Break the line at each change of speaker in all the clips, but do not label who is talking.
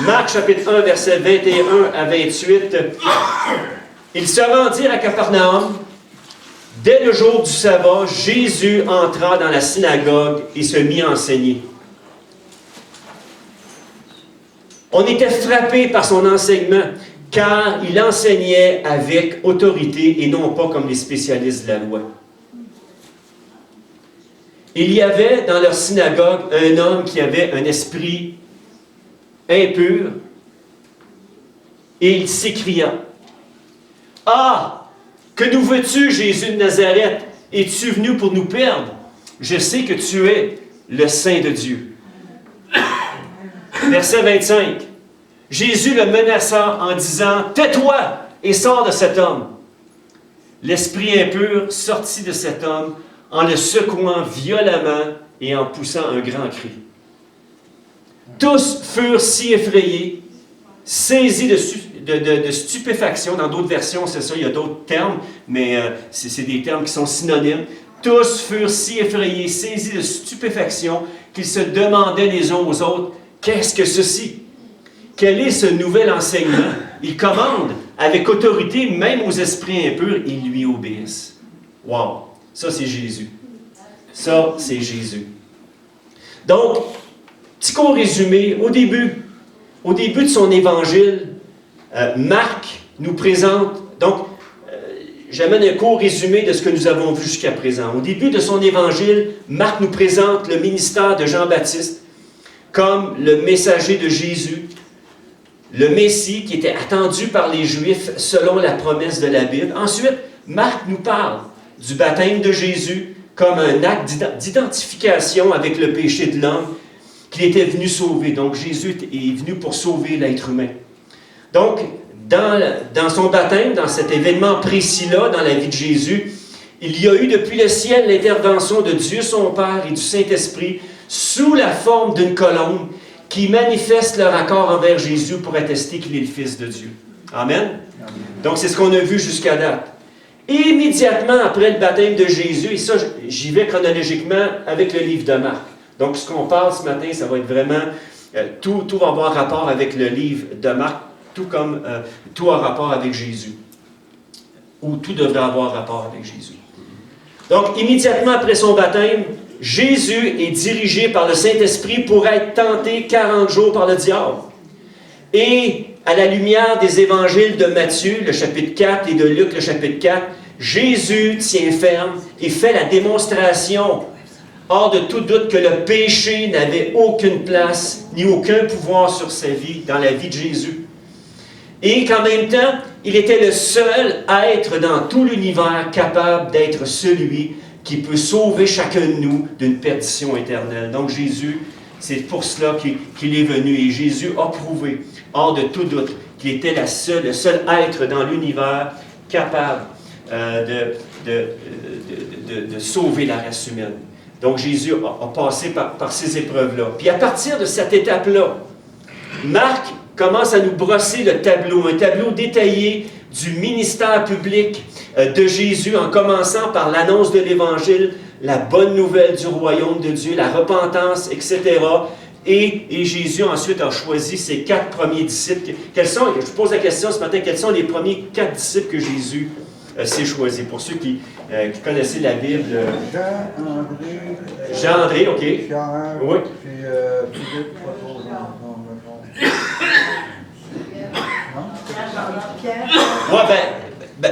Marc chapitre 1, versets 21 à 28. Ils se rendirent à Capernaum. Dès le jour du sabbat, Jésus entra dans la synagogue et se mit à enseigner. On était frappé par son enseignement, car il enseignait avec autorité et non pas comme les spécialistes de la loi. Il y avait dans leur synagogue un homme qui avait un esprit impur, et il s'écria, « Ah! Que nous veux-tu, Jésus de Nazareth? Es-tu venu pour nous perdre? Je sais que tu es le Saint de Dieu. » Verset 25. Jésus le menaça en disant, « Tais-toi et sors de cet homme. » L'esprit impur sortit de cet homme en le secouant violemment et en poussant un grand cri. Tous furent si effrayés, saisis de stupéfaction. Dans d'autres versions, c'est ça, il y a d'autres termes, mais c'est des termes qui sont synonymes. Tous furent si effrayés, saisis de stupéfaction, qu'ils se demandaient les uns aux autres, « Qu'est-ce que ceci? Quel est ce nouvel enseignement? » Il commande avec autorité, même aux esprits impurs, ils lui obéissent. Wow! Ça, c'est Jésus. Ça, c'est Jésus. Donc, petit court résumé, au début de son évangile, Marc nous présente, donc, j'amène un court résumé de ce que nous avons vu jusqu'à présent. Au début de son évangile, Marc nous présente le ministère de Jean-Baptiste comme le messager de Jésus, le Messie qui était attendu par les Juifs selon la promesse de la Bible. Ensuite, Marc nous parle du baptême de Jésus comme un acte d'identification avec le péché de l'homme qu'il était venu sauver. Donc, Jésus est venu pour sauver l'être humain. Donc, dans son baptême, dans cet événement précis-là, dans la vie de Jésus, il y a eu depuis le ciel l'intervention de Dieu son Père et du Saint-Esprit sous la forme d'une colombe qui manifeste leur accord envers Jésus pour attester qu'il est le Fils de Dieu. Amen? Donc, c'est ce qu'on a vu jusqu'à date. Immédiatement après le baptême de Jésus, et ça, j'y vais chronologiquement avec le livre de Marc. Donc, ce qu'on parle ce matin, ça va être vraiment, tout va avoir rapport avec le livre de Marc, tout comme tout a rapport avec Jésus. Ou tout devrait avoir rapport avec Jésus. Donc, immédiatement après son baptême, Jésus est dirigé par le Saint-Esprit pour être tenté 40 jours par le diable. Et à la lumière des évangiles de Matthieu, le chapitre 4, et de Luc, le chapitre 4, Jésus tient ferme et fait la démonstration, hors de tout doute, que le péché n'avait aucune place ni aucun pouvoir sur sa vie, dans la vie de Jésus. Et qu'en même temps, il était le seul être dans tout l'univers capable d'être celui qui peut sauver chacun de nous d'une perdition éternelle. Donc Jésus, c'est pour cela qu'il est venu. Et Jésus a prouvé, hors de tout doute, qu'il était le seul être dans l'univers capable de sauver la race humaine. Donc Jésus a passé par ces épreuves-là. Puis à partir de cette étape-là, Marc commence à nous brosser le tableau, un tableau détaillé du ministère public de Jésus, en commençant par l'annonce de l'Évangile, la bonne nouvelle du royaume de Dieu, la repentance, etc. Et Jésus ensuite a choisi ses 4 premiers disciples. Je vous pose la question ce matin, quels sont les premiers 4 disciples que Jésus s'est choisi? Pour ceux qui connaissaient la Bible. Jean-André, OK.
Pierre,
oui.
Puis Philippe,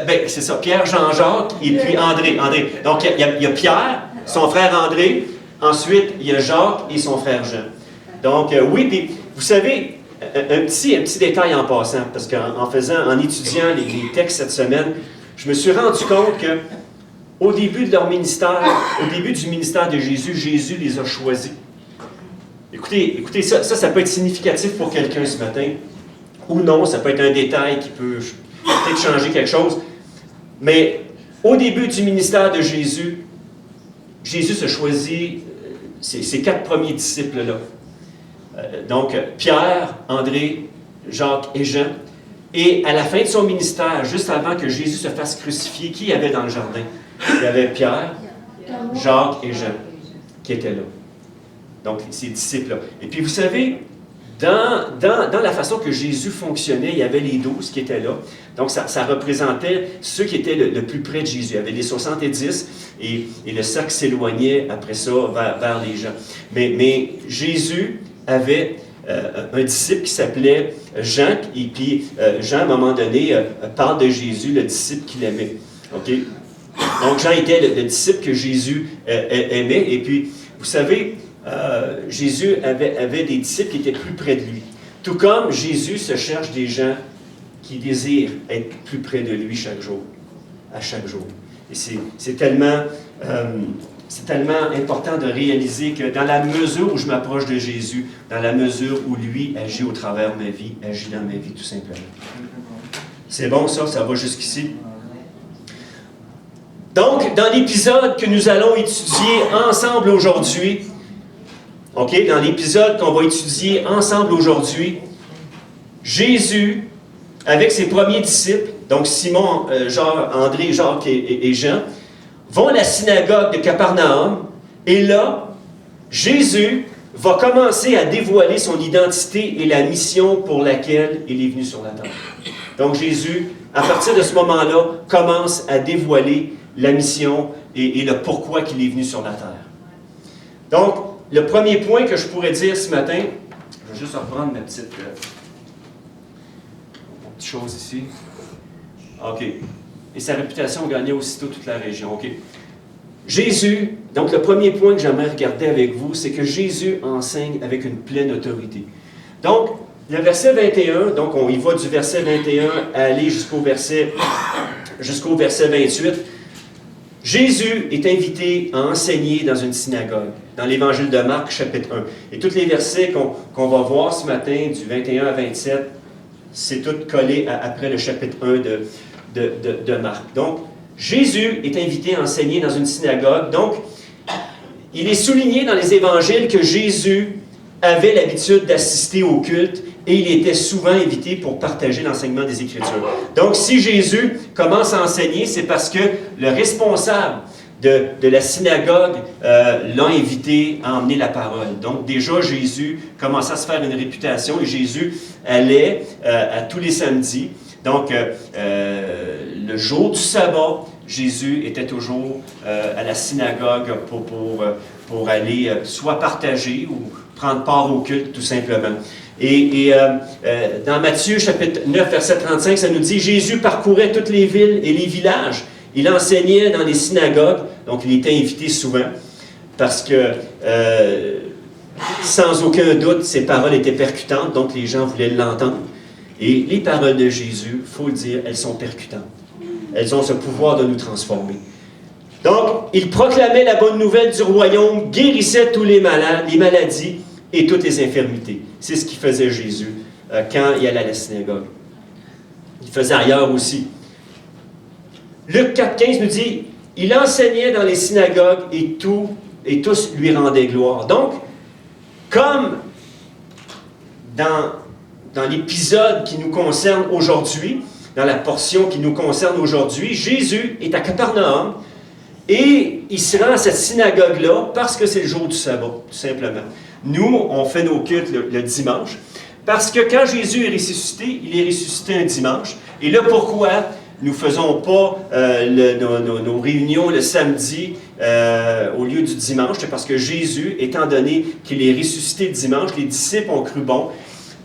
Oui, c'est ça. Pierre, Jean-Jacques et puis André. Donc, il y a Pierre, son frère André. Ensuite, il y a Jacques et son frère Jean. Donc, oui, puis vous savez, un petit détail en passant, parce en étudiant les textes cette semaine, je me suis rendu compte que au début de leur ministère, au début du ministère de Jésus, Jésus les a choisis. Écoutez, ça peut être significatif pour quelqu'un ce matin, ou non, ça peut être un détail qui peut peut-être changer quelque chose. Mais au début du ministère de Jésus, Jésus a choisi ces 4 premiers disciples-là. Donc, Pierre, André, Jacques et Jean. Et à la fin de son ministère, juste avant que Jésus se fasse crucifier, qui y avait dans le jardin? Il y avait Pierre, Jacques et Jean qui étaient là. Donc, ces disciples-là. Et puis, vous savez, dans la façon que Jésus fonctionnait, il y avait les 12 qui étaient là. Donc, ça représentait ceux qui étaient le plus près de Jésus. Il y avait les 70 et le cercle s'éloignait après ça vers les gens. Mais Jésus avait un disciple qui s'appelait Jean, et puis Jean, à un moment donné, parle de Jésus, le disciple qu'il aimait. OK? Donc, Jean était le disciple que Jésus aimait. Et puis, vous savez, Jésus avait des disciples qui étaient plus près de lui. Tout comme Jésus se cherche des gens qui désirent être plus près de lui chaque jour, à chaque jour. Et c'est tellement important de réaliser que dans la mesure où je m'approche de Jésus, dans la mesure où lui agit au travers de ma vie, agit dans ma vie tout simplement. C'est bon ça va jusqu'ici? Donc, dans l'épisode que nous allons étudier ensemble aujourd'hui, OK, dans l'épisode qu'on va étudier ensemble aujourd'hui, Jésus, avec ses premiers disciples, donc Simon, André, Jacques et Jean, vont à la synagogue de Capernaum, et là, Jésus va commencer à dévoiler son identité et la mission pour laquelle il est venu sur la terre. Donc Jésus, à partir de ce moment-là, commence à dévoiler la mission et le pourquoi qu'il est venu sur la terre. Donc, le premier point que je pourrais dire ce matin, je vais juste reprendre ma petite chose ici. OK. Et sa réputation gagnait aussitôt toute la région. OK. Jésus, donc le premier point que j'aimerais regarder avec vous, c'est que Jésus enseigne avec une pleine autorité. Donc, le verset 21, donc on y va du verset 21 à aller jusqu'au verset 28. Jésus est invité à enseigner dans une synagogue, dans l'Évangile de Marc, chapitre 1. Et tous les versets qu'on va voir ce matin, du 21 à 27, c'est tout collé après le chapitre 1 de Marc. Donc, Jésus est invité à enseigner dans une synagogue. Donc, il est souligné dans les Évangiles que Jésus avait l'habitude d'assister au culte et il était souvent invité pour partager l'enseignement des Écritures. Donc, si Jésus commence à enseigner, c'est parce que le responsable de la synagogue l'a invité à emmener la parole. Donc, déjà, Jésus commençait à se faire une réputation et Jésus allait à tous les samedis. Donc, le jour du sabbat, Jésus était toujours à la synagogue pour aller soit partager ou prendre part au culte, tout simplement. Et dans Matthieu, chapitre 9, verset 35, ça nous dit « Jésus parcourait toutes les villes et les villages. Il enseignait dans les synagogues. » Donc, il était invité souvent parce que, sans aucun doute, ses paroles étaient percutantes, donc les gens voulaient l'entendre. Et les paroles de Jésus, il faut le dire, elles sont percutantes. Elles ont ce pouvoir de nous transformer. Donc, il proclamait la bonne nouvelle du royaume, guérissait tous les maladies et toutes les infirmités. C'est ce qu'il faisait Jésus quand il allait à la synagogue. Il faisait ailleurs aussi. Luc 4,15 nous dit, il enseignait dans les synagogues et tous lui rendaient gloire. Donc, comme dans l'épisode qui nous concerne aujourd'hui, dans la portion qui nous concerne aujourd'hui, Jésus est à Capernaum et il se rend à cette synagogue-là parce que c'est le jour du sabbat, tout simplement. Nous, on fait nos cultes le dimanche parce que quand Jésus est ressuscité, il est ressuscité un dimanche. Et là, pourquoi nous ne faisons pas nos réunions le samedi au lieu du dimanche? C'est parce que Jésus, étant donné qu'il est ressuscité le dimanche, les disciples ont cru bon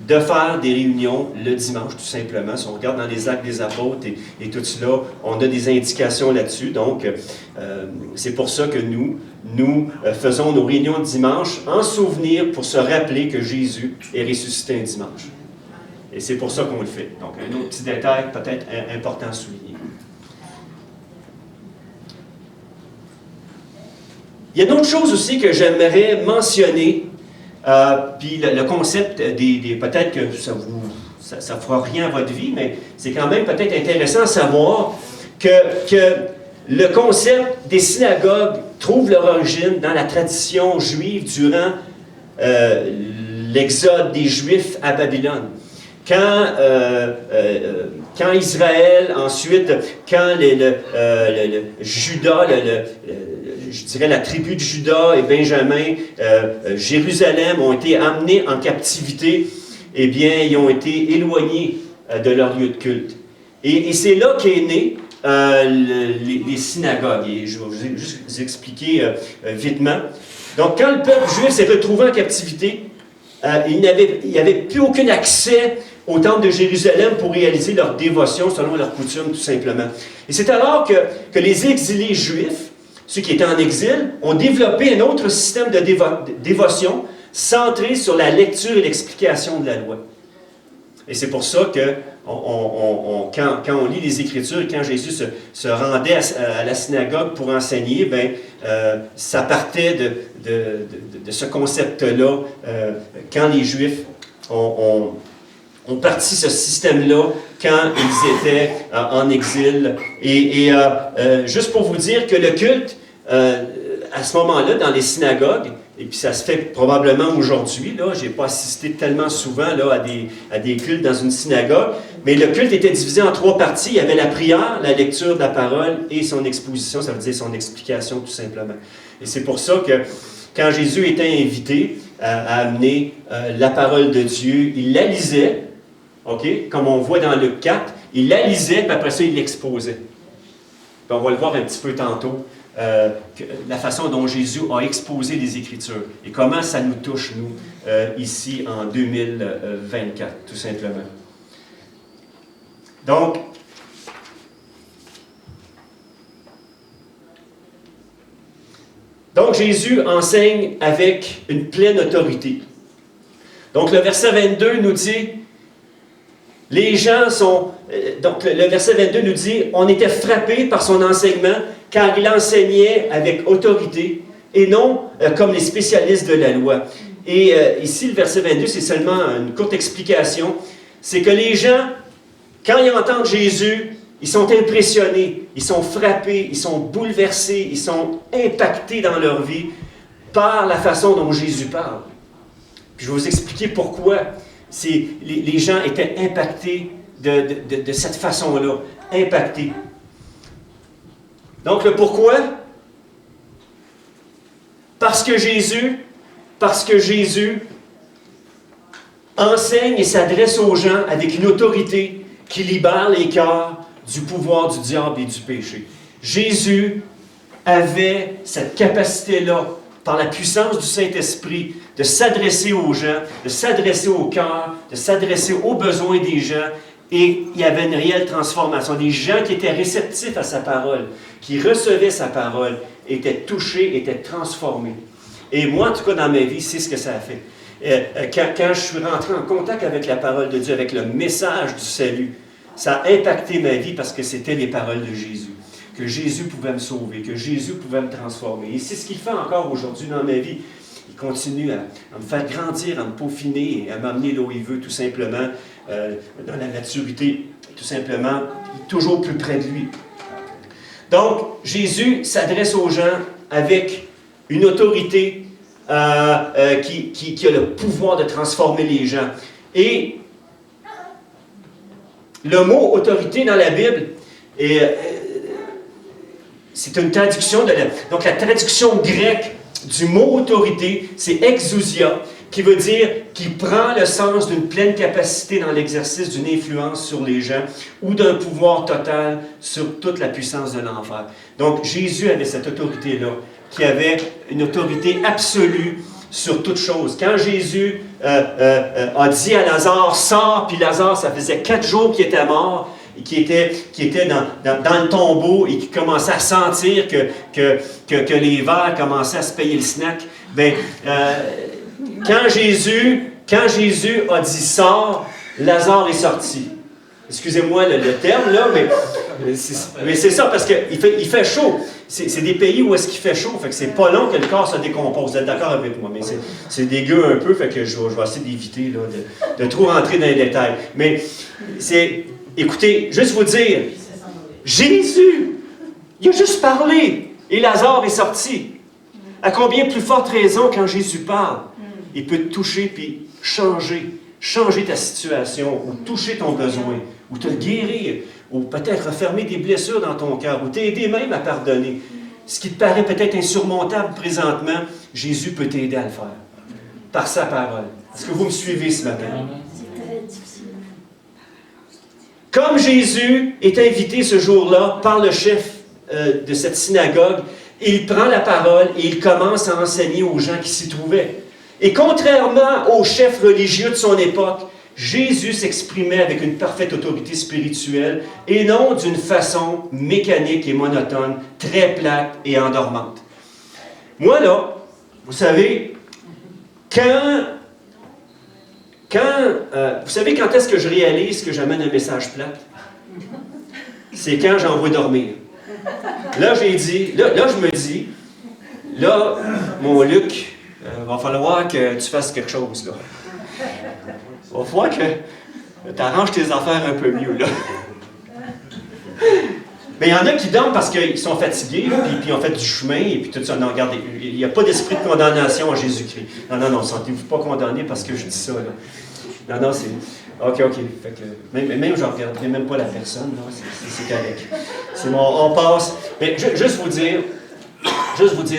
de faire des réunions le dimanche, tout simplement. Si on regarde dans les Actes des Apôtres et tout cela, on a des indications là-dessus. Donc, c'est pour ça que nous faisons nos réunions le dimanche en souvenir pour se rappeler que Jésus est ressuscité un dimanche. Et c'est pour ça qu'on le fait. Donc, un autre petit détail peut-être important à souligner. Il y a une autre chose aussi que j'aimerais mentionner. Puis le concept peut-être que ça fera rien à votre vie, mais c'est quand même peut-être intéressant à savoir que le concept des synagogues trouve leur origine dans la tradition juive durant l'exode des Juifs à Babylone. Quand Israël, ensuite, quand le Juda, je dirais la tribu de Juda et Benjamin, Jérusalem ont été amenés en captivité eh bien, ils ont été éloignés de leur lieu de culte. Et c'est là qu'est né les synagogues. Et je vais juste vous expliquer vitement. Donc, quand le peuple juif s'est retrouvé en captivité, il n'y avait plus aucun accès au temple de Jérusalem pour réaliser leur dévotion selon leur coutume, tout simplement. Et c'est alors que les exilés juifs, ceux qui étaient en exil, ont développé un autre système de dévotion centré sur la lecture et l'explication de la loi. Et c'est pour ça que quand on lit les Écritures, quand Jésus se rendait à la synagogue pour enseigner, ça partait de ce concept-là. Quand les Juifs ont parti ce système-là, quand ils étaient en exil. Et juste pour vous dire que le culte, à ce moment-là, dans les synagogues, et puis ça se fait probablement aujourd'hui, là, je n'ai pas assisté tellement souvent là, à des cultes dans une synagogue, mais le culte était divisé en 3 parties. Il y avait la prière, la lecture de la parole et son exposition, ça veut dire son explication tout simplement. Et c'est pour ça que quand Jésus était invité à amener la parole de Dieu, il la lisait, okay, comme on voit dans Luc 4, il la lisait, puis après ça, il l'exposait. Puis on va le voir un petit peu tantôt. La façon dont Jésus a exposé les Écritures et comment ça nous touche, nous, ici en 2024, tout simplement. Donc Jésus enseigne avec une pleine autorité. Donc le verset 22 nous dit, les gens sont... Donc le verset 22 nous dit, on était frappés par son enseignement, car il enseignait avec autorité et non comme les spécialistes de la loi. Et ici, le verset 22, c'est seulement une courte explication. C'est que les gens, quand ils entendent Jésus, ils sont impressionnés, ils sont frappés, ils sont bouleversés, ils sont impactés dans leur vie par la façon dont Jésus parle. Puis je vais vous expliquer pourquoi les gens étaient impactés de cette façon-là, impactés. Donc, le pourquoi? Parce que Jésus enseigne et s'adresse aux gens avec une autorité qui libère les cœurs du pouvoir du diable et du péché. Jésus avait cette capacité-là, par la puissance du Saint-Esprit, de s'adresser aux gens, de s'adresser au cœur, de s'adresser aux besoins des gens. Et il y avait une réelle transformation. Des gens qui étaient réceptifs à sa parole, qui recevaient sa parole, étaient touchés, étaient transformés. Et moi, en tout cas, dans ma vie, c'est ce que ça a fait. Quand je suis rentré en contact avec la parole de Dieu, avec le message du salut, ça a impacté ma vie parce que c'était les paroles de Jésus. Que Jésus pouvait me sauver, que Jésus pouvait me transformer. Et c'est ce qu'il fait encore aujourd'hui dans ma vie. Il continue à me faire grandir, à me peaufiner et à m'amener là où il veut, tout simplement, dans la maturité, tout simplement, toujours plus près de lui. Donc, Jésus s'adresse aux gens avec une autorité qui a le pouvoir de transformer les gens. Et le mot « autorité » dans la Bible, c'est une traduction donc la traduction grecque du mot « autorité », c'est « exousia », qui veut dire qui prend le sens d'une pleine capacité dans l'exercice d'une influence sur les gens ou d'un pouvoir total sur toute la puissance de l'enfer. Donc, Jésus avait cette autorité-là, qui avait une autorité absolue sur toute chose. Quand Jésus a dit à Lazare, sors, puis Lazare, ça faisait 4 jours qu'il était mort, et qui était dans le tombeau et qui commençait à sentir que les vers commençaient à se payer le snack, quand Jésus a dit « sors », Lazare est sorti. Excusez-moi le terme, là, mais c'est ça, parce qu'il fait chaud. C'est des pays où est-ce qu'il fait chaud, fait que c'est pas long que le corps se décompose. Vous êtes d'accord avec moi, mais c'est dégueu un peu, fait que je vais essayer d'éviter de trop rentrer dans les détails. Mais écoutez, juste vous dire, Jésus, il a juste parlé, et Lazare est sorti. À combien plus forte raison quand Jésus parle? Il peut te toucher puis changer ta situation, ou toucher ton besoin, ou te guérir, ou peut-être refermer des blessures dans ton cœur, ou t'aider même à pardonner. Ce qui te paraît peut-être insurmontable présentement, Jésus peut t'aider à le faire, par sa parole. Est-ce que vous me suivez ce matin? Comme Jésus est invité ce jour-là par le chef de cette synagogue, il prend la parole et il commence à enseigner aux gens qui s'y trouvaient. Et contrairement aux chefs religieux de son époque, Jésus s'exprimait avec une parfaite autorité spirituelle et non d'une façon mécanique et monotone, très plate et endormante. Moi, là, vous savez, vous savez quand est-ce que je réalise que j'amène un message plate? C'est quand j'envoie dormir. Là, je me dis, là, mon Luc, va falloir que tu fasses quelque chose, là. Va falloir que tu arranges tes affaires un peu mieux, là. Mais il y en a qui dorment parce qu'ils sont fatigués, puis ils ont fait du chemin, et puis tout ça. Non, regardez, il n'y a pas d'esprit de condamnation en Jésus-Christ. Non, sentez-vous pas condamnés parce que je dis ça, là. Non, c'est... OK. Fait que, même je ne regarderai même pas la personne, là, c'est correct. C'est bon, on passe. Mais juste vous dire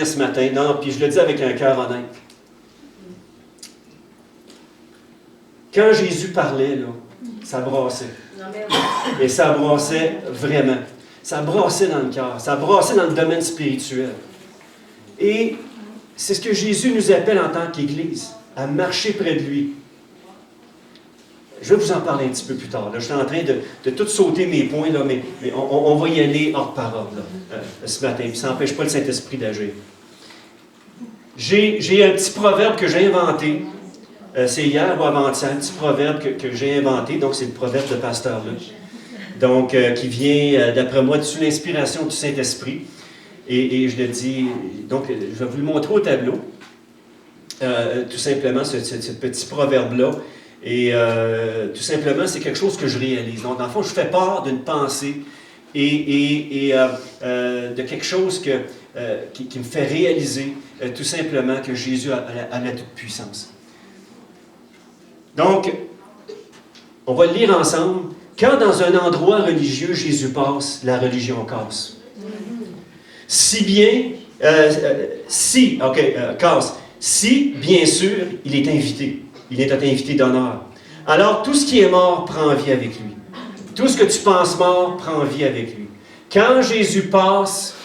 ce matin, non, puis je le dis avec un cœur honnête. Quand Jésus parlait, là, ça brassait. Et ça brassait vraiment. Ça brassait dans le cœur. Ça brassait dans le domaine spirituel. Et c'est ce que Jésus nous appelle en tant qu'Église, à marcher près de lui. Je vais vous en parler un petit peu plus tard. Là, je suis en train de tout sauter mes points, là, mais on va y aller hors parole là, ce matin. Puis ça n'empêche pas le Saint-Esprit d'agir. J'ai un petit proverbe que j'ai inventé. C'est hier ou avant-hier, un petit proverbe que j'ai inventé. Donc, c'est le proverbe de Pasteur Luc. Donc, qui vient, d'après moi, sous l'inspiration du Saint-Esprit. Et je le dis, donc, je vais vous le montrer au tableau. Tout simplement, ce petit proverbe-là. Et tout simplement, c'est quelque chose que je réalise. Donc, dans le fond, je fais part d'une pensée et de quelque chose qui me fait réaliser tout simplement que Jésus a la toute-puissance. Donc, on va le lire ensemble. Quand dans un endroit religieux Jésus passe, la religion casse. Si, bien sûr, il est invité. Il est invité d'honneur. Alors, tout ce qui est mort prend vie avec lui. Tout ce que tu penses mort prend vie avec lui. Quand Jésus passe,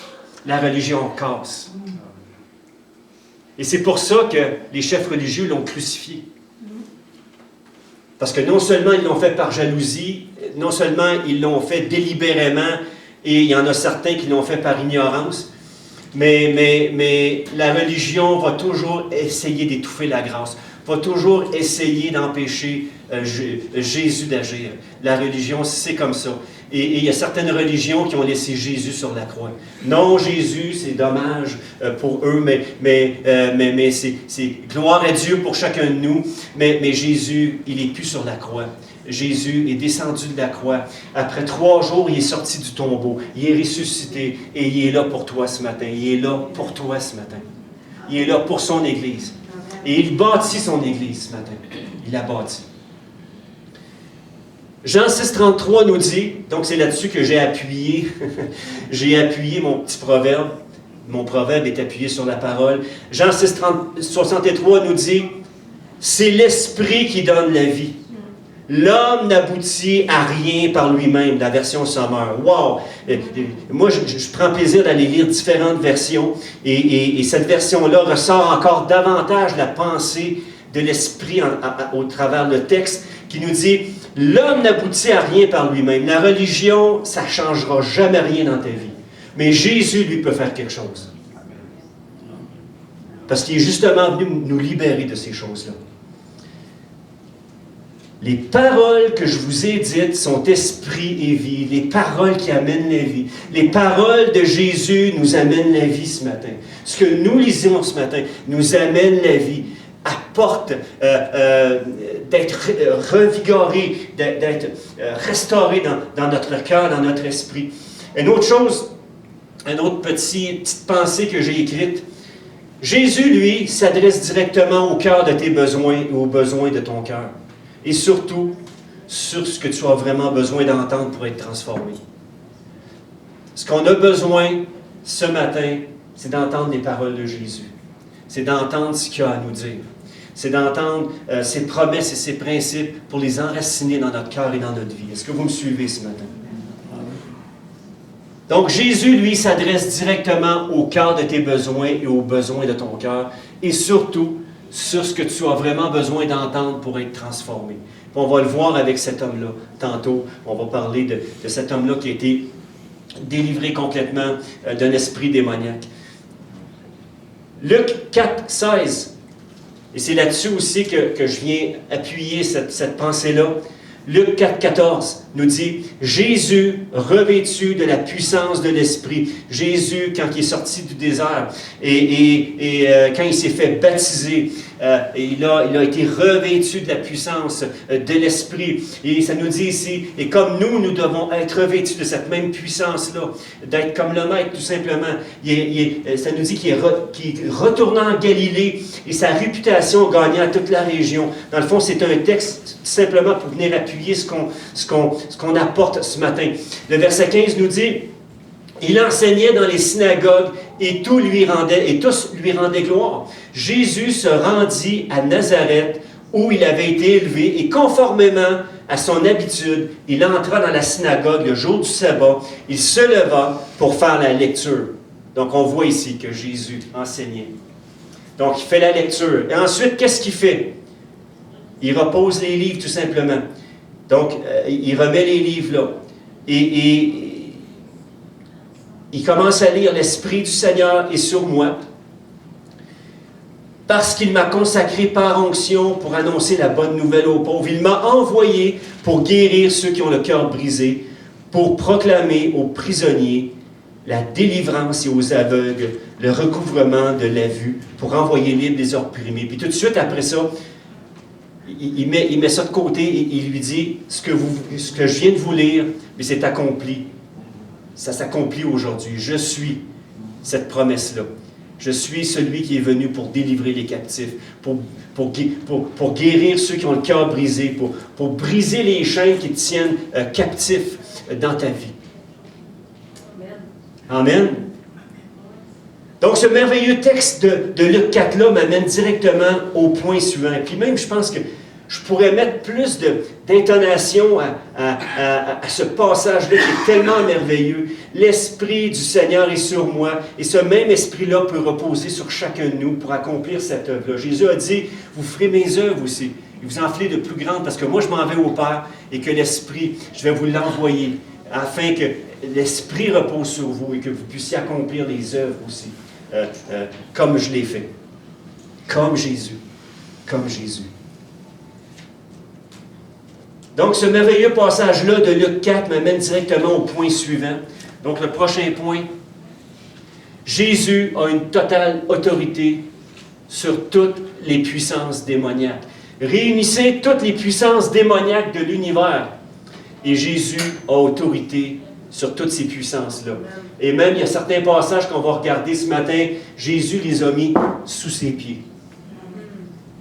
la religion casse. Et c'est pour ça que les chefs religieux l'ont crucifié. Parce que non seulement ils l'ont fait par jalousie, non seulement ils l'ont fait délibérément, et il y en a certains qui l'ont fait par ignorance, mais la religion va toujours essayer d'étouffer la grâce, va toujours essayer d'empêcher Jésus d'agir. La religion, c'est comme ça. Et il y a certaines religions qui ont laissé Jésus sur la croix. Non, Jésus, c'est dommage pour eux, mais c'est gloire à Dieu pour chacun de nous. Mais Jésus, il n'est plus sur la croix. Jésus est descendu de la croix. Après 3 jours, il est sorti du tombeau. Il est ressuscité et il est là pour toi ce matin. Il est là pour toi ce matin. Il est là pour son Église. Et il bâtit son Église ce matin. Il l'a bâti. Jean 6,33 nous dit, donc c'est là-dessus que j'ai appuyé mon petit proverbe. Mon proverbe est appuyé sur la parole. Jean 6,63 nous dit, c'est l'Esprit qui donne la vie. L'homme n'aboutit à rien par lui-même, la version Sommer. Wow! Moi, je prends plaisir d'aller lire différentes versions et cette version-là ressort encore davantage la pensée de l'Esprit au travers le texte qui nous dit « L'homme n'aboutit à rien par lui-même. La religion, ça ne changera jamais rien dans ta vie. Mais Jésus, lui, peut faire quelque chose. Parce qu'il est justement venu nous libérer de ces choses-là. Les paroles que je vous ai dites sont esprit et vie. Les paroles qui amènent la vie. Les paroles de Jésus nous amènent la vie ce matin. Ce que nous lisons ce matin nous amène la vie. Apporte d'être revigoré, d'être restauré dans notre cœur, dans notre esprit. Une autre chose, une autre petite pensée que j'ai écrite. Jésus, lui, s'adresse directement au cœur de tes besoins et aux besoins de ton cœur. Et surtout, sur ce que tu as vraiment besoin d'entendre pour être transformé. Ce qu'on a besoin ce matin, c'est d'entendre les paroles de Jésus. C'est d'entendre ce qu'il a à nous dire. c'est d'entendre ses promesses et ses principes pour les enraciner dans notre cœur et dans notre vie. Est-ce que vous me suivez ce matin? Donc Jésus, lui, s'adresse directement au cœur de tes besoins et aux besoins de ton cœur, et surtout sur ce que tu as vraiment besoin d'entendre pour être transformé. Puis on va le voir avec cet homme-là tantôt. On va parler de cet homme-là qui a été délivré complètement d'un esprit démoniaque. Luc 4, 16. Et c'est là-dessus aussi que je viens appuyer cette pensée-là. Luc 4, 14 nous dit, Jésus revêtu de la puissance de l'Esprit. Jésus, quand il est sorti du désert et quand il s'est fait baptiser, il a été revêtu de la puissance de l'Esprit. Et ça nous dit ici, et comme nous devons être revêtus de cette même puissance-là, d'être comme le Maître tout simplement. Ça nous dit qu'il est retourné en Galilée et sa réputation gagna toute la région. Dans le fond, c'est un texte simplement pour venir appuyer ce qu'on apporte ce matin. Le verset 15 nous dit, il enseignait dans les synagogues et tous lui rendaient gloire. Jésus se rendit à Nazareth où il avait été élevé et conformément à son habitude, il entra dans la synagogue le jour du sabbat. Il se leva pour faire la lecture. Donc on voit ici que Jésus enseignait. Donc il fait la lecture. Et ensuite, qu'est-ce qu'il fait? Il repose les livres tout simplement. Donc, il remet les livres là. Et il commence à lire, l'Esprit du Seigneur est sur moi, parce qu'il m'a consacré par onction pour annoncer la bonne nouvelle aux pauvres. Il m'a envoyé pour guérir ceux qui ont le cœur brisé, pour proclamer aux prisonniers la délivrance et aux aveugles le recouvrement de la vue, pour envoyer libre les opprimés. Puis tout de suite après ça, il met ça de côté et il lui dit, ce que je viens de vous lire, mais c'est accompli. Ça s'accomplit aujourd'hui. Je suis cette promesse-là. Je suis celui qui est venu pour délivrer les captifs, pour guérir ceux qui ont le cœur brisé, pour briser les chaînes qui te tiennent captifs dans ta vie. Amen. Donc, ce merveilleux texte de Luc 4-là m'amène directement au point suivant. Et puis même, je pense que je pourrais mettre plus d'intonation à ce passage-là qui est tellement merveilleux. L'Esprit du Seigneur est sur moi, et ce même Esprit-là peut reposer sur chacun de nous pour accomplir cette œuvre-là. Jésus a dit, vous ferez mes œuvres aussi, et vous en ferez de plus grandes, parce que moi je m'en vais au Père, et que l'Esprit, je vais vous l'envoyer, afin que l'Esprit repose sur vous, et que vous puissiez accomplir les œuvres aussi. Comme je l'ai fait. Comme Jésus. Comme Jésus. Donc, ce merveilleux passage-là de Luc 4 m'amène directement au point suivant. Donc, le prochain point. Jésus a une totale autorité sur toutes les puissances démoniaques. Réunissez toutes les puissances démoniaques de l'univers. Et Jésus a autorité sur toutes ces puissances-là. Et même, il y a certains passages qu'on va regarder ce matin, Jésus les a mis sous ses pieds.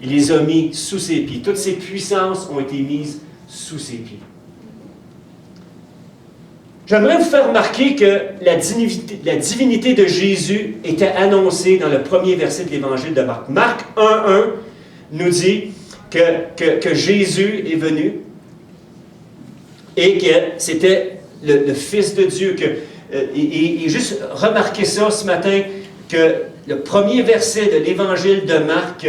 Il les a mis sous ses pieds. Toutes ces puissances ont été mises sous ses pieds. J'aimerais vous faire remarquer que la divinité de Jésus était annoncée dans le premier verset de l'Évangile de Marc. Marc 1.1 nous dit que Jésus est venu et que c'était le Fils de Dieu. Et juste remarquez ça ce matin, que le premier verset de l'Évangile de Marc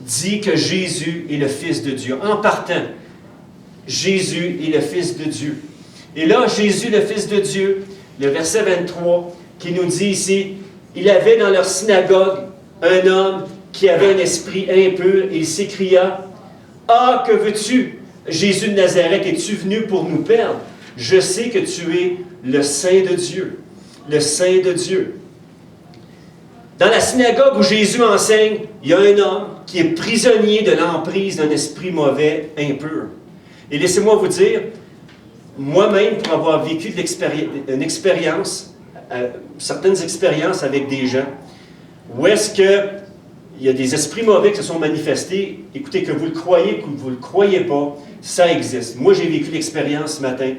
dit que Jésus est le Fils de Dieu. En partant, Jésus est le Fils de Dieu. Et là, Jésus, le Fils de Dieu, le verset 23, qui nous dit ici, il avait dans leur synagogue un homme qui avait un esprit impur, et il s'écria, « Ah, que veux-tu, Jésus de Nazareth, es-tu venu pour nous perdre? Je sais que tu es le Saint de Dieu. » Le Saint de Dieu. Dans la synagogue où Jésus enseigne, il y a un homme qui est prisonnier de l'emprise d'un esprit mauvais, impur. Et laissez-moi vous dire, moi-même, pour avoir vécu certaines expériences avec des gens, où est-ce qu'il y a des esprits mauvais qui se sont manifestés, écoutez, que vous le croyez, que vous ne le croyez pas, ça existe. Moi, j'ai vécu l'expérience ce matin.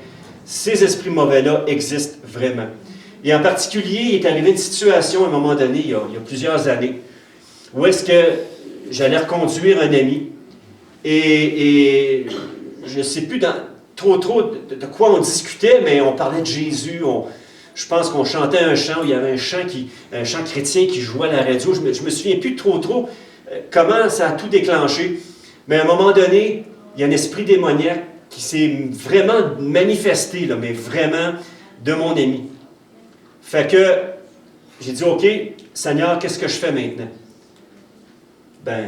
Ces esprits mauvais-là existent vraiment. Et en particulier, il est arrivé une situation à un moment donné, il y a plusieurs années, où est-ce que j'allais reconduire un ami. Et je ne sais plus trop de quoi on discutait, mais on parlait de Jésus. Je pense qu'on chantait un chant où il y avait un chant chrétien qui jouait à la radio. Je me souviens plus trop comment ça a tout déclenché. Mais à un moment donné, il y a un esprit démoniaque qui s'est vraiment manifesté, là, mais vraiment de mon ami. Fait que j'ai dit, OK, Seigneur, qu'est-ce que je fais maintenant? Ben,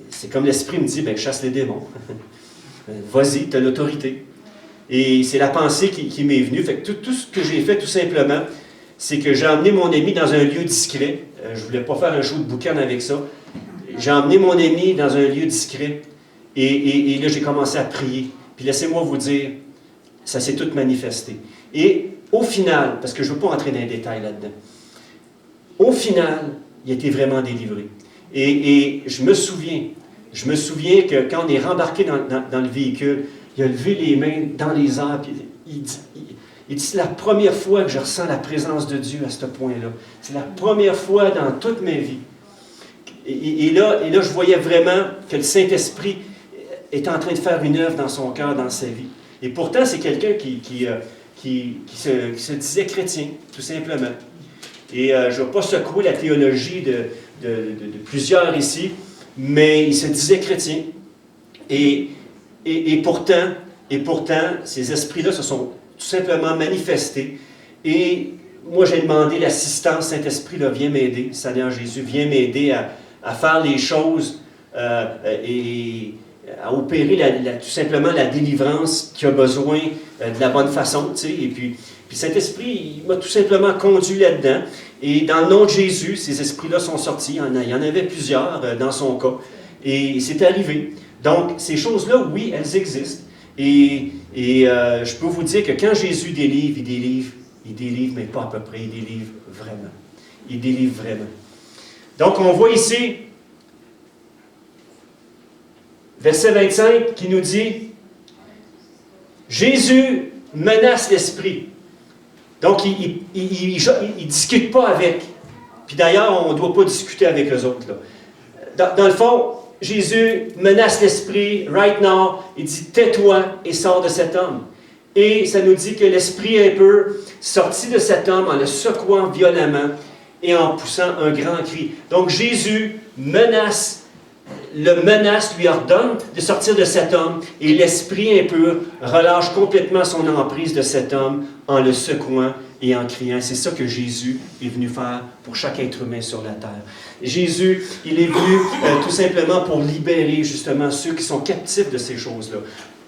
c'est comme l'esprit me dit, ben, chasse les démons. Vas-y, tu as l'autorité. Et c'est la pensée qui m'est venue. Fait que tout ce que j'ai fait, tout simplement, c'est que j'ai emmené mon ami dans un lieu discret. Je ne voulais pas faire un show de boucan avec ça. J'ai emmené mon ami dans un lieu discret. Et là, j'ai commencé à prier. Puis laissez-moi vous dire, ça s'est tout manifesté. Et au final, parce que je ne veux pas entrer dans les détails là-dedans, au final, il a été vraiment délivré. Et je me souviens que quand on est rembarqué dans le véhicule, il a levé les mains dans les airs, puis il dit, c'est la première fois que je ressens la présence de Dieu à ce point-là. C'est la première fois dans toute ma vie. Et là, je voyais vraiment que le Saint-Esprit est en train de faire une œuvre dans son cœur, dans sa vie. Et pourtant, c'est quelqu'un qui se disait chrétien, tout simplement. Et je ne vais pas secouer la théologie de plusieurs ici, mais il se disait chrétien. Et pourtant, ces esprits-là se sont tout simplement manifestés. Et moi, j'ai demandé l'assistance. Saint-Esprit, là, viens m'aider. Seigneur Jésus, viens m'aider à faire les choses et à opérer tout simplement la délivrance qui a besoin de la bonne façon. Tu sais. Et puis Saint-Esprit, il m'a tout simplement conduit là-dedans. Et dans le nom de Jésus, ces esprits-là sont sortis. Il y en avait plusieurs dans son cas. Et c'est arrivé. Donc, ces choses-là, oui, elles existent. Et je peux vous dire que quand Jésus délivre, il délivre, mais pas à peu près, il délivre vraiment. Il délivre vraiment. Donc, on voit ici, verset 25, qui nous dit, Jésus menace l'esprit. Donc, il ne discute pas avec. Puis d'ailleurs, on ne doit pas discuter avec eux autres. Là. Dans le fond, Jésus menace l'esprit, right now, il dit « Tais-toi et sors de cet homme ». Et ça nous dit que l'esprit est un peu sorti de cet homme en le secouant violemment et en poussant un grand cri. Donc Jésus lui ordonne de sortir de cet homme et l'esprit impur relâche complètement son emprise de cet homme en le secouant et en criant. C'est ça que Jésus est venu faire pour chaque être humain sur la terre. Jésus, il est venu tout simplement pour libérer justement ceux qui sont captifs de ces choses-là.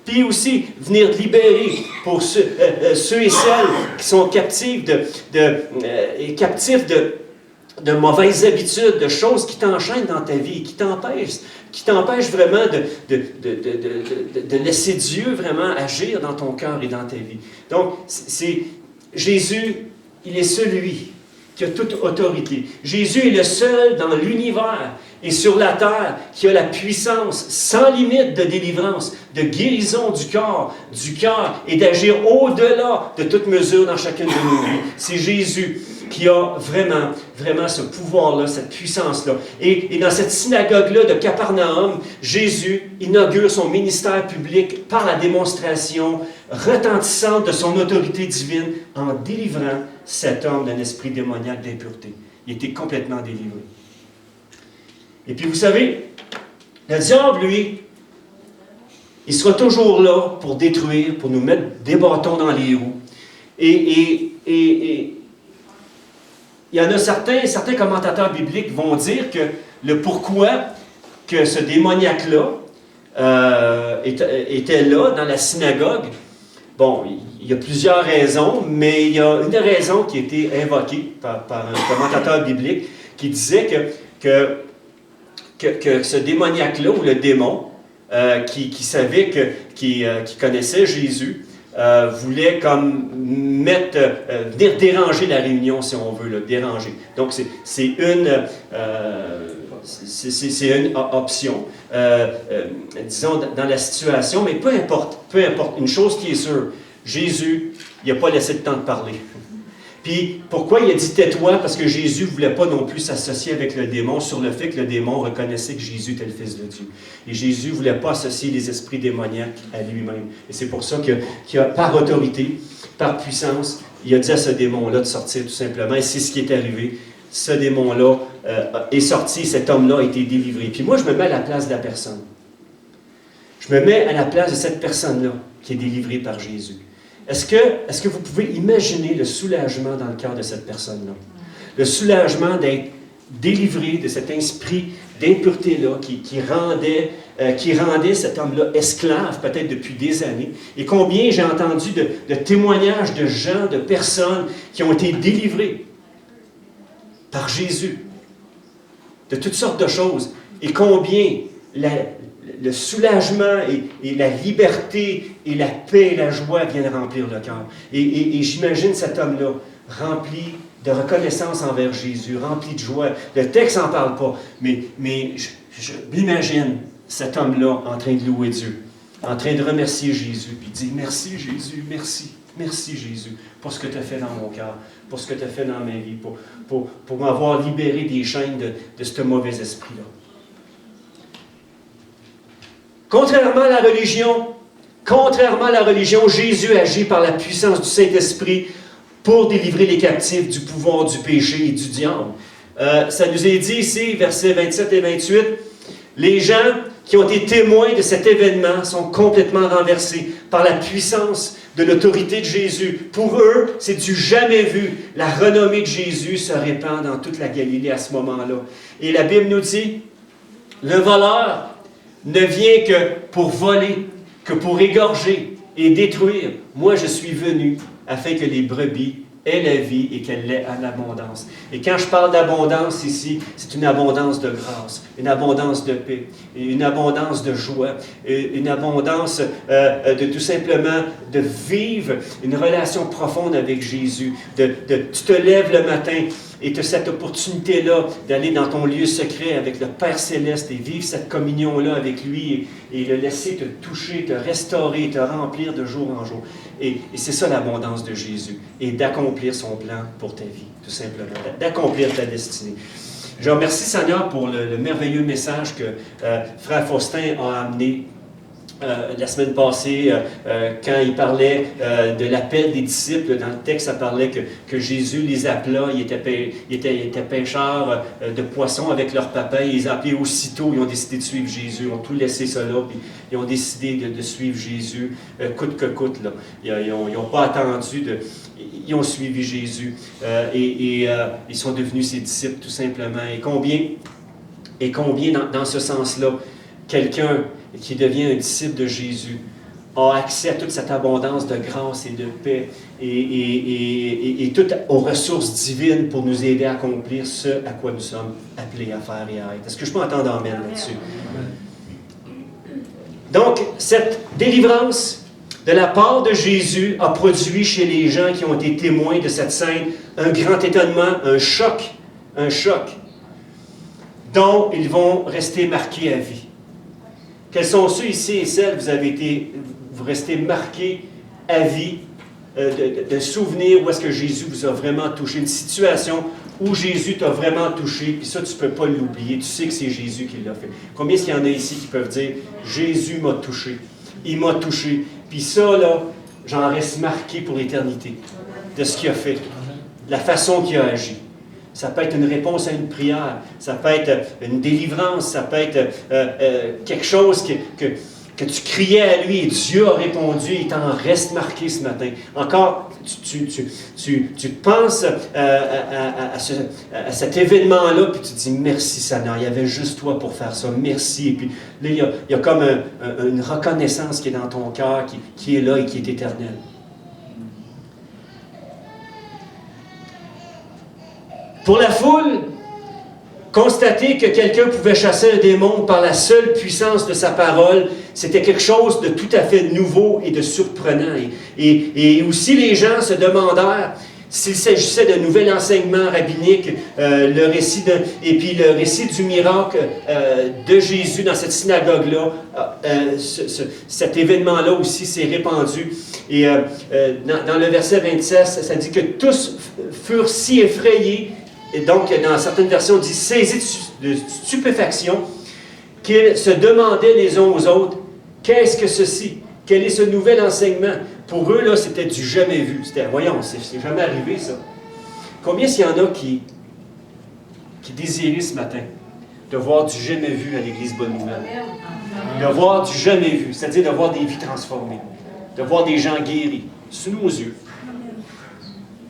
Puis aussi, venir libérer pour ceux et celles qui sont captifs de mauvaises habitudes, de choses qui t'enchaînent dans ta vie, qui t'empêchent vraiment de laisser Dieu vraiment agir dans ton cœur et dans ta vie. Donc, Jésus, il est celui qui a toute autorité. Jésus est le seul dans l'univers et sur la terre qui a la puissance sans limite de délivrance, de guérison du corps et d'agir au-delà de toute mesure dans chacune de nos vies. C'est Jésus qui a vraiment, vraiment ce pouvoir-là, cette puissance-là. Et dans cette synagogue-là de Capernaum, Jésus inaugure son ministère public par la démonstration retentissante de son autorité divine en délivrant cet homme d'un esprit démoniaque d'impureté. Il était complètement délivré. Et puis vous savez, le diable, lui, il sera toujours là pour détruire, pour nous mettre des bâtons dans les roues. Et il y en a certains commentateurs bibliques vont dire que le pourquoi que ce démoniaque-là était là dans la synagogue, bon, il y a plusieurs raisons, mais il y a une raison qui a été invoquée par un commentateur biblique qui disait que ce démoniaque-là, ou le démon, qui savait qui connaissait Jésus, voulait comme venir déranger la réunion, si on veut, le déranger. Donc, c'est une option, disons, dans la situation, mais peu importe, une chose qui est sûre, Jésus, il n'a pas laissé le temps de parler. Puis pourquoi il a dit tais-toi? Parce que Jésus ne voulait pas non plus s'associer avec le démon sur le fait que le démon reconnaissait que Jésus était le Fils de Dieu. Et Jésus ne voulait pas associer les esprits démoniaques à lui-même. Et c'est pour ça qu'il a, par autorité, par puissance, il a dit à ce démon-là de sortir tout simplement. Et c'est ce qui est arrivé. Ce démon-là est sorti, cet homme-là a été délivré. Puis moi, je me mets à la place de la personne. Je me mets à la place de cette personne-là qui est délivrée par Jésus. Est-ce que vous pouvez imaginer le soulagement dans le cœur de cette personne-là? Le soulagement d'être délivré de cet esprit d'impureté-là qui rendait cet homme-là esclave peut-être depuis des années. Et combien j'ai entendu de témoignages de gens, de personnes qui ont été délivrés par Jésus de toutes sortes de choses. Et combien le soulagement et la liberté et la paix et la joie viennent remplir le cœur. Et j'imagine cet homme-là rempli de reconnaissance envers Jésus, rempli de joie. Le texte n'en parle pas, mais je m'imagine cet homme-là en train de louer Dieu, en train de remercier Jésus, puis dire « Merci Jésus, merci, merci Jésus, pour ce que tu as fait dans mon cœur, pour ce que tu as fait dans ma vie, pour m'avoir libéré des chaînes de ce mauvais esprit-là. » Contrairement à la religion, Jésus agit par la puissance du Saint-Esprit pour délivrer les captifs du pouvoir du péché et du diable. Ça nous est dit ici, versets 27 et 28, les gens qui ont été témoins de cet événement sont complètement renversés par la puissance de l'autorité de Jésus. Pour eux, c'est du jamais vu. La renommée de Jésus se répand dans toute la Galilée à ce moment-là. Et la Bible nous dit, le voleur ne vient que pour voler, que pour égorger et détruire. Moi, je suis venu afin que les brebis aient la vie et qu'elle l'ait en abondance. Et quand je parle d'abondance ici, c'est une abondance de grâce, une abondance de paix, une abondance de joie, une abondance de tout simplement de vivre une relation profonde avec Jésus. Tu te lèves le matin et tu as cette opportunité-là d'aller dans ton lieu secret avec le Père Céleste et vivre cette communion-là avec lui et le laisser te toucher, te restaurer, te remplir de jour en jour. Et c'est ça l'abondance de Jésus. Et d'accomplir son plan pour ta vie, tout simplement. D'accomplir ta destinée. Je remercie Seigneur pour le merveilleux message que Frère Faustin a amené la semaine passée, quand il parlait de l'appel des disciples. Dans le texte, ça parlait que Jésus les appela, ils étaient pêcheurs de poissons avec leur papa, ils les appelaient aussitôt, ils ont décidé de suivre Jésus, ils ont tout laissé cela, puis ils ont décidé de suivre Jésus, coûte que coûte. Là. Ils n'ont pas attendu, ils ont suivi Jésus, et ils sont devenus ses disciples tout simplement. Et combien dans ce sens-là, quelqu'un qui devient un disciple de Jésus a accès à toute cette abondance de grâce et de paix et toutes aux ressources divines pour nous aider à accomplir ce à quoi nous sommes appelés à faire et à être. Est-ce que je peux entendre amène là-dessus? Donc, cette délivrance de la part de Jésus a produit chez les gens qui ont été témoins de cette scène un grand étonnement, un choc, dont ils vont rester marqués à vie. Quels sont ceux ici et celles, vous restez marqués à vie de souvenirs où est-ce que Jésus vous a vraiment touché, une situation où Jésus t'a vraiment touché, puis ça, tu ne peux pas l'oublier, tu sais que c'est Jésus qui l'a fait. Combien est-ce qu'il y en a ici qui peuvent dire, Jésus m'a touché, il m'a touché, puis ça, là, j'en reste marqué pour l'éternité, de ce qu'il a fait, de la façon qu'il a agi. Ça peut être une réponse à une prière, ça peut être une délivrance, ça peut être quelque chose que tu criais à lui et Dieu a répondu et t'en reste marqué ce matin. Encore, tu penses à cet événement-là, puis tu te dis merci Seigneur, il y avait juste toi pour faire ça, merci. Et puis là, il y a comme une reconnaissance qui est dans ton cœur, qui est là et qui est éternelle. Pour la foule, constater que quelqu'un pouvait chasser un démon par la seule puissance de sa parole, c'était quelque chose de tout à fait nouveau et de surprenant. Et aussi les gens se demandèrent s'il s'agissait d'un nouvel enseignement rabbinique, et puis le récit du miracle de Jésus dans cette synagogue-là, cet événement-là aussi s'est répandu. Et dans le verset 27, ça dit que tous furent si effrayés, et donc dans certaines versions, on dit saisis de stupéfaction, qu'ils se demandaient les uns aux autres, qu'est-ce que ceci? Quel est ce nouvel enseignement? Pour eux, là, c'était du jamais vu. C'était, voyons, c'est jamais arrivé, ça. Combien s'il y en a qui désiraient ce matin de voir du jamais vu à l'Église Bonne Nouvelle? De voir du jamais vu, c'est-à-dire de voir des vies transformées, de voir des gens guéris, sous nos yeux.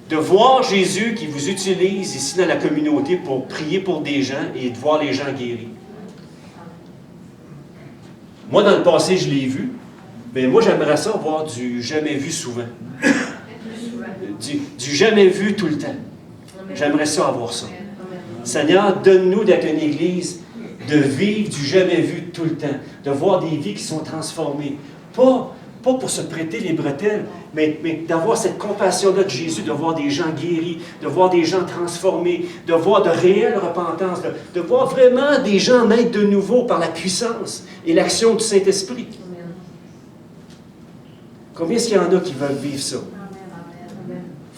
De voir Jésus qui vous utilise ici dans la communauté pour prier pour des gens et de voir les gens guéris. Moi, dans le passé, je l'ai vu. Mais moi, j'aimerais ça voir du jamais vu souvent. Du jamais vu tout le temps. J'aimerais ça avoir ça. Seigneur, donne-nous d'être une Église, de vivre du jamais vu tout le temps, de voir des vies qui sont transformées. Pas pour se prêter les bretelles, mais d'avoir cette compassion-là de Jésus, de voir des gens guéris, de voir des gens transformés, de voir de réelles repentances, de voir vraiment des gens naître de nouveau par la puissance et l'action du Saint-Esprit. Combien est-ce qu'il y en a qui veulent vivre ça?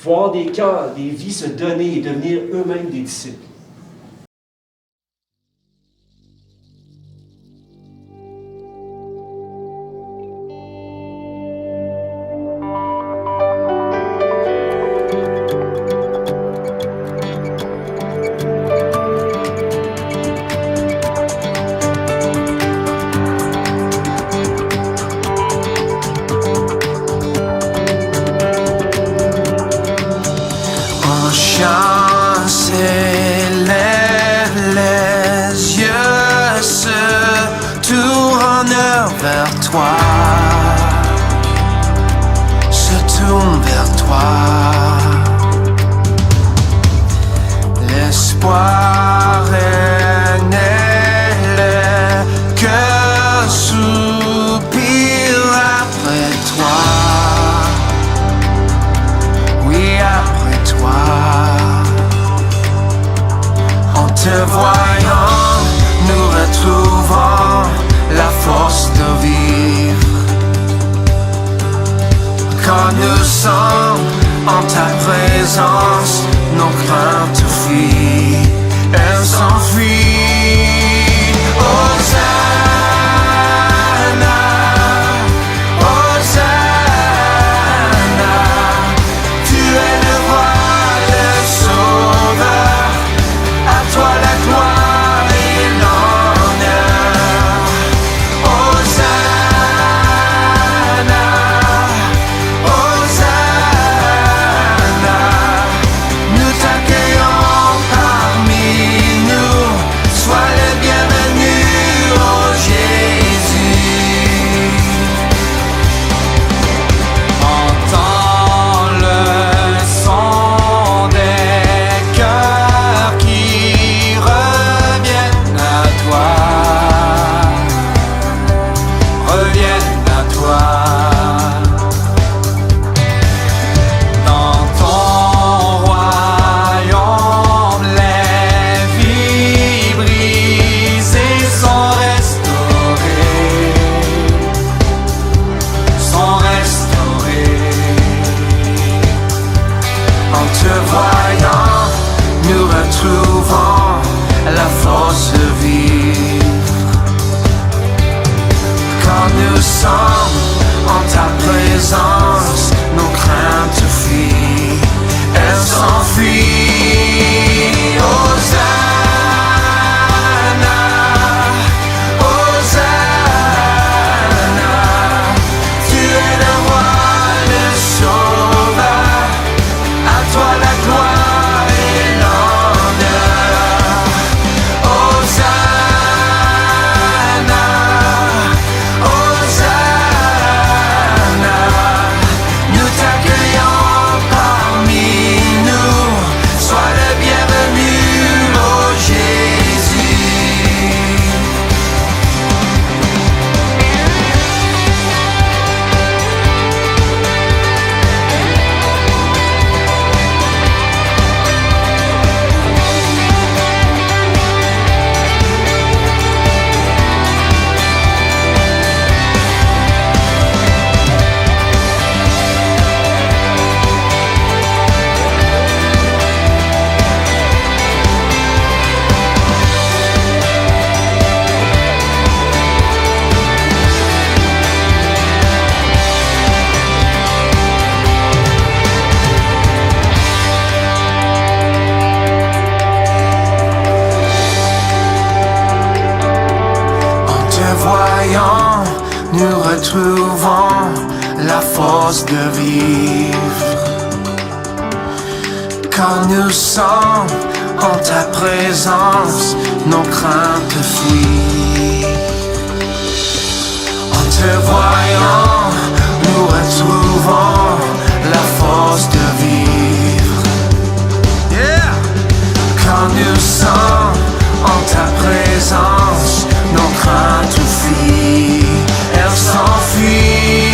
Voir des cœurs, des vies se donner et devenir eux-mêmes des disciples.
Sois le bienvenu. force de vivre. Quand nous sommes en ta présence, nos craintes fuient. En te voyant, nous retrouvons la force de vivre. Yeah! Quand nous sommes en ta présence, nos craintes fuient, elles s'enfuient.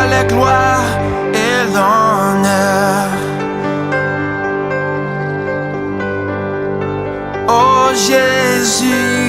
La gloire et l'honneur. Oh Jésus.